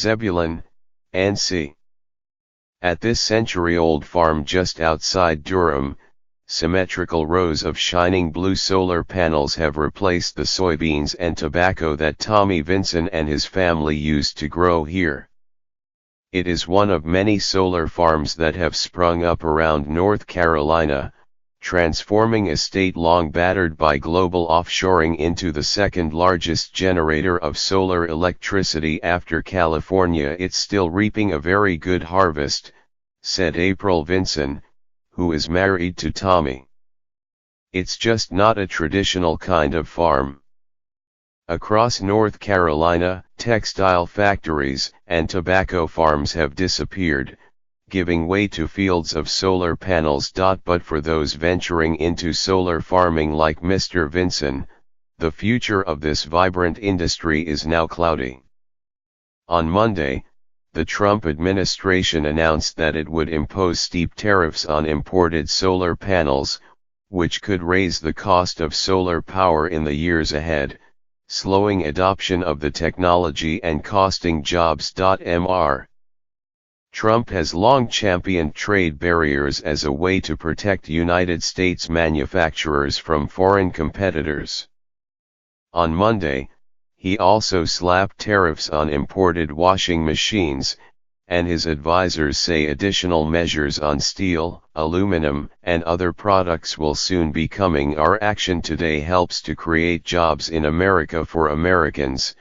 Zebulon, NC. At this century-old farm just outside Durham, symmetrical rows of shining blue solar panels have replaced the soybeans and tobacco that Tommy Vinson and his family used to grow here. It is one of many solar farms that have sprung up around North Carolina, transforming a state long battered by global offshoring into the second largest generator of solar electricity after California. It's still reaping a very good harvest, said April Vinson, who is married to Tommy. It's just not a traditional kind of farm. Across North Carolina, textile factories and tobacco farms have disappeared, giving way to fields of solar panels. But for those venturing into solar farming like Mr. Vinson, the future of this vibrant industry is now cloudy. On Monday, the Trump administration announced that it would impose steep tariffs on imported solar panels, which could raise the cost of solar power in the years ahead, slowing adoption of the technology and costing jobs. Mr. Trump has long championed trade barriers as a way to protect United States manufacturers from foreign competitors. On Monday, he also slapped tariffs on imported washing machines, and his advisors say additional measures on steel, aluminum, and other products will soon be coming. Our action today helps to create jobs in America for Americans,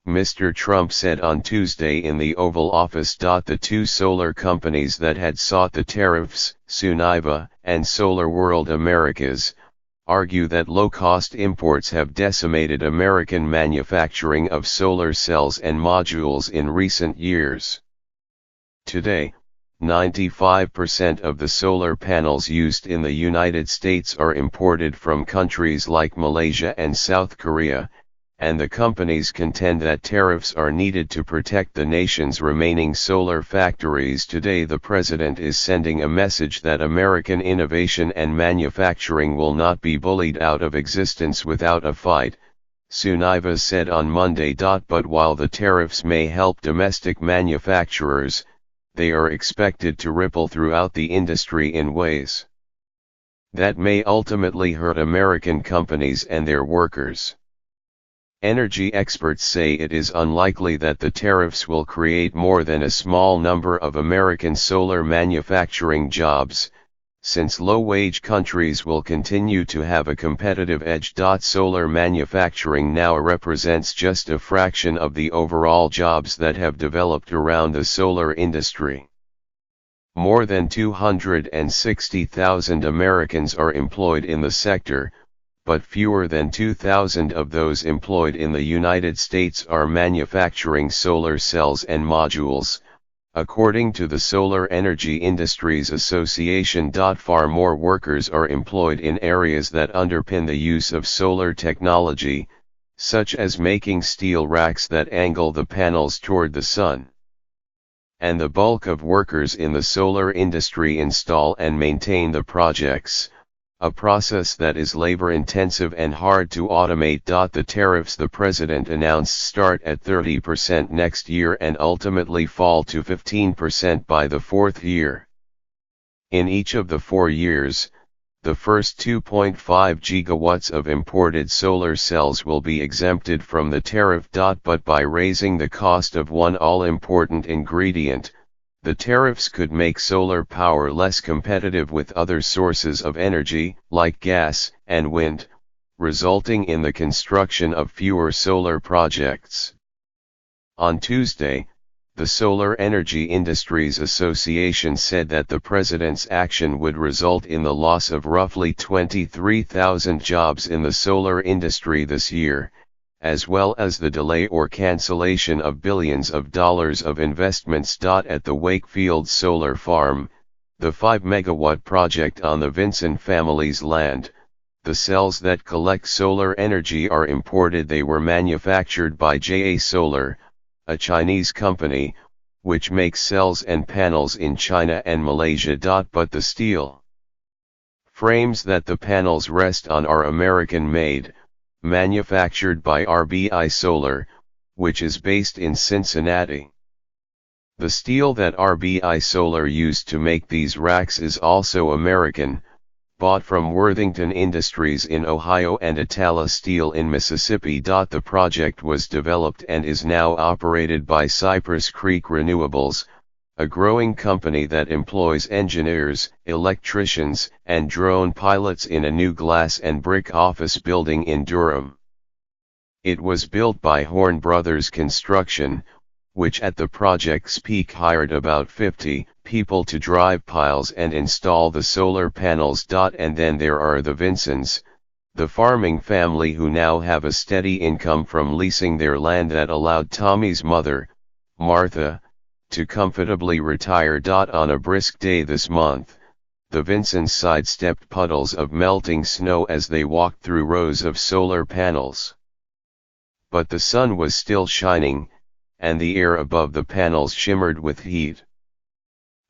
Mr. Trump said on Tuesday in the Oval Office. The two solar companies that had sought the tariffs, Suniva and Solar World Americas, argue that low-cost imports have decimated American manufacturing of solar cells and modules in recent years. Today, 95% of the solar panels used in the United States are imported from countries like Malaysia and South Korea, and the companies contend that tariffs are needed to protect the nation's remaining solar factories. Today the president is sending a message that American innovation and manufacturing will not be bullied out of existence without a fight, Suniva said on Monday. But while the tariffs may help domestic manufacturers, they are expected to ripple throughout the industry in ways that may ultimately hurt American companies and their workers. Energy experts say it is unlikely that the tariffs will create more than a small number of American solar manufacturing jobs, since low-wage countries will continue to have a competitive edge. Solar manufacturing now represents just a fraction of the overall jobs that have developed around the solar industry. More than 260,000 Americans are employed in the sector, but fewer than 2,000 of those employed in the United States are manufacturing solar cells and modules, according to the Solar Energy Industries Association. Far more workers are employed in areas that underpin the use of solar technology, such as making steel racks that angle the panels toward the sun. And the bulk of workers in the solar industry install and maintain the projects, a process that is labor-intensive and hard to automate. The tariffs the president announced start at 30% next year and ultimately fall to 15% by the fourth year. In each of the 4 years, the first 2.5 gigawatts of imported solar cells will be exempted from the tariff. But by raising the cost of one all-important ingredient, the tariffs could make solar power less competitive with other sources of energy, like gas and wind, resulting in the construction of fewer solar projects. On Tuesday, the Solar Energy Industries Association said that the president's action would result in the loss of roughly 23,000 jobs in the solar industry this year, as well as the delay or cancellation of billions of dollars of investments. At the Wakefield Solar Farm, the 5-megawatt project on the Vinson family's land, the cells that collect solar energy are imported. They were manufactured by JA Solar, a Chinese company, which makes cells and panels in China and Malaysia. But the steel frames that the panels rest on are American-made, manufactured by RBI Solar, which is based in Cincinnati. The steel that RBI Solar used to make these racks is also American, bought from Worthington Industries in Ohio and Atala Steel in Mississippi. The project was developed and is now operated by Cypress Creek Renewables, a growing company that employs engineers, electricians, and drone pilots in a new glass and brick office building in Durham. It was built by Horn Brothers Construction, which at the project's peak hired about 50 people to drive piles and install the solar panels. And then there are the Vincents, the farming family who now have a steady income from leasing their land that allowed Tommy's mother, Martha, to comfortably retire. On a brisk day this month, the Vincents sidestepped puddles of melting snow as they walked through rows of solar panels. But the sun was still shining, and the air above the panels shimmered with heat.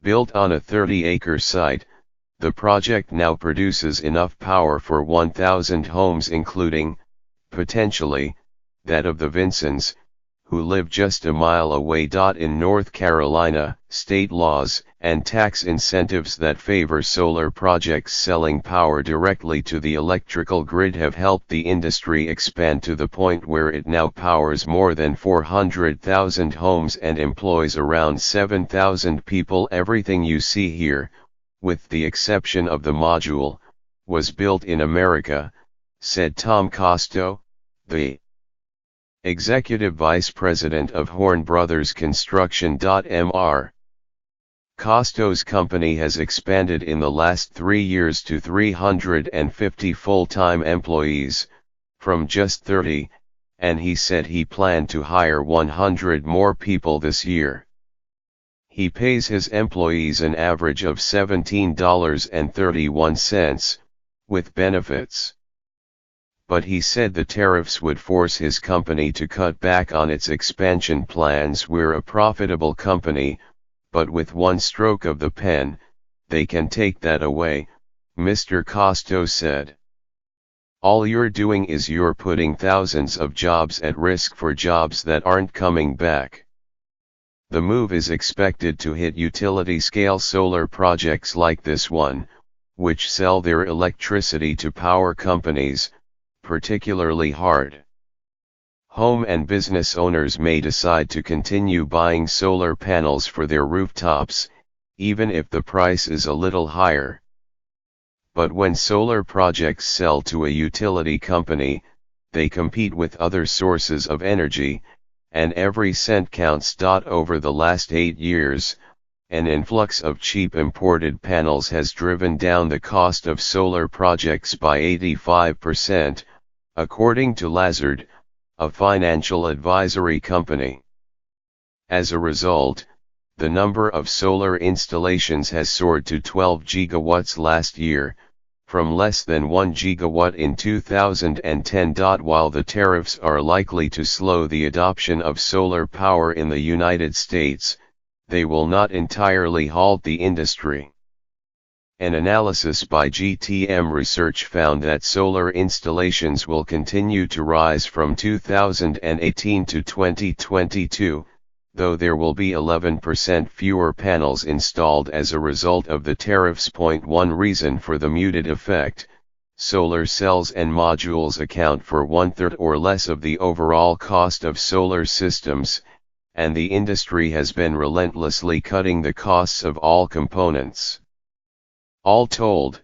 Built on a 30-acre site, the project now produces enough power for 1,000 homes, including, potentially, that of the Vincents, who live just a mile away. In North Carolina, state laws and tax incentives that favor solar projects selling power directly to the electrical grid have helped the industry expand to the point where it now powers more than 400,000 homes and employs around 7,000 people. Everything you see here, with the exception of the module, was built in America, said Tom Costo, the Executive Vice President of Horn Brothers Construction. Mr. Costo's company has expanded in the last 3 years to 350 full-time employees, from just 30, and he said he planned to hire 100 more people this year. He pays his employees an average of $17.31, with benefits. But he said the tariffs would force his company to cut back on its expansion plans. We're a profitable company, but with one stroke of the pen, they can take that away, Mr. Costo said. All you're doing is you're putting thousands of jobs at risk for jobs that aren't coming back. The move is expected to hit utility-scale solar projects like this one, which sell their electricity to power companies, particularly hard. Home and business owners may decide to continue buying solar panels for their rooftops, even if the price is a little higher. But when solar projects sell to a utility company, they compete with other sources of energy, and every cent counts. Over the last 8 years, an influx of cheap imported panels has driven down the cost of solar projects by 85%, according to Lazard, a financial advisory company. As a result, the number of solar installations has soared to 12 gigawatts last year, from less than 1 gigawatt in 2010. While the tariffs are likely to slow the adoption of solar power in the United States, they will not entirely halt the industry. An analysis by GTM Research found that solar installations will continue to rise from 2018 to 2022, though there will be 11% fewer panels installed as a result of the tariffs. One reason for the muted effect: solar cells and modules account for 1/3 or less of the overall cost of solar systems, and the industry has been relentlessly cutting the costs of all components. All told,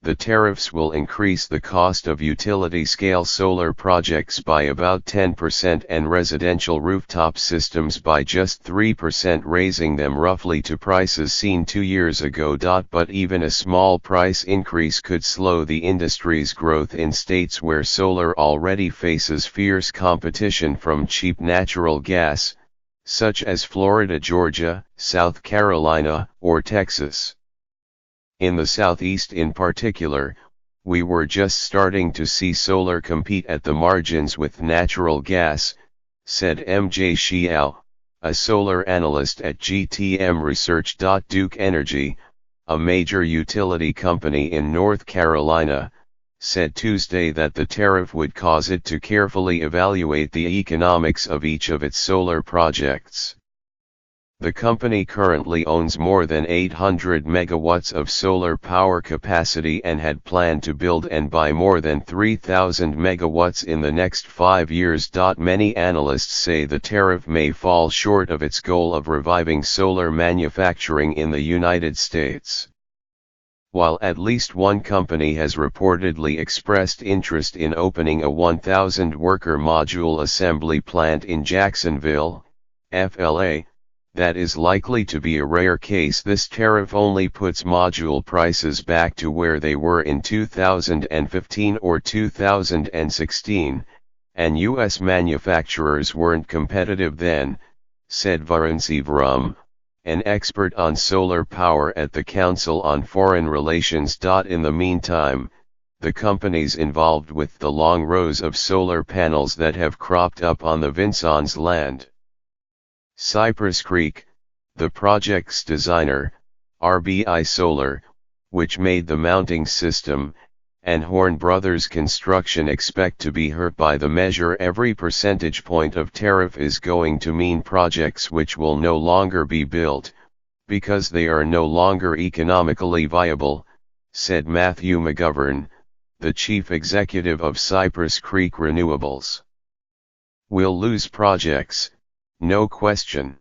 the tariffs will increase the cost of utility-scale solar projects by about 10% and residential rooftop systems by just 3%, raising them roughly to prices seen 2 years ago. But even a small price increase could slow the industry's growth in states where solar already faces fierce competition from cheap natural gas, such as Florida, Georgia, South Carolina, or Texas. In the Southeast in particular, we were just starting to see solar compete at the margins with natural gas, said MJ Xiao, a solar analyst at GTM Research. Duke Energy, a major utility company in North Carolina, said Tuesday that the tariff would cause it to carefully evaluate the economics of each of its solar projects. The company currently owns more than 800 megawatts of solar power capacity and had planned to build and buy more than 3,000 megawatts in the next 5 years. Many analysts say the tariff may fall short of its goal of reviving solar manufacturing in the United States. While at least one company has reportedly expressed interest in opening a 1,000-worker module assembly plant in Jacksonville, FLA, that is likely to be a rare case. This tariff only puts module prices back to where they were in 2015 or 2016, and U.S. manufacturers weren't competitive then, said Varun Sivaram, an expert on solar power at the Council on Foreign Relations. In the meantime, the companies involved with the long rows of solar panels that have cropped up on the Vincennes land. Cypress Creek, the project's designer, RBI Solar, which made the mounting system, and Horn Brothers Construction expect to be hurt by the measure. Every percentage point of tariff is going to mean projects which will no longer be built, because they are no longer economically viable, said Matthew McGovern, the chief executive of Cypress Creek Renewables. We'll lose projects, no question.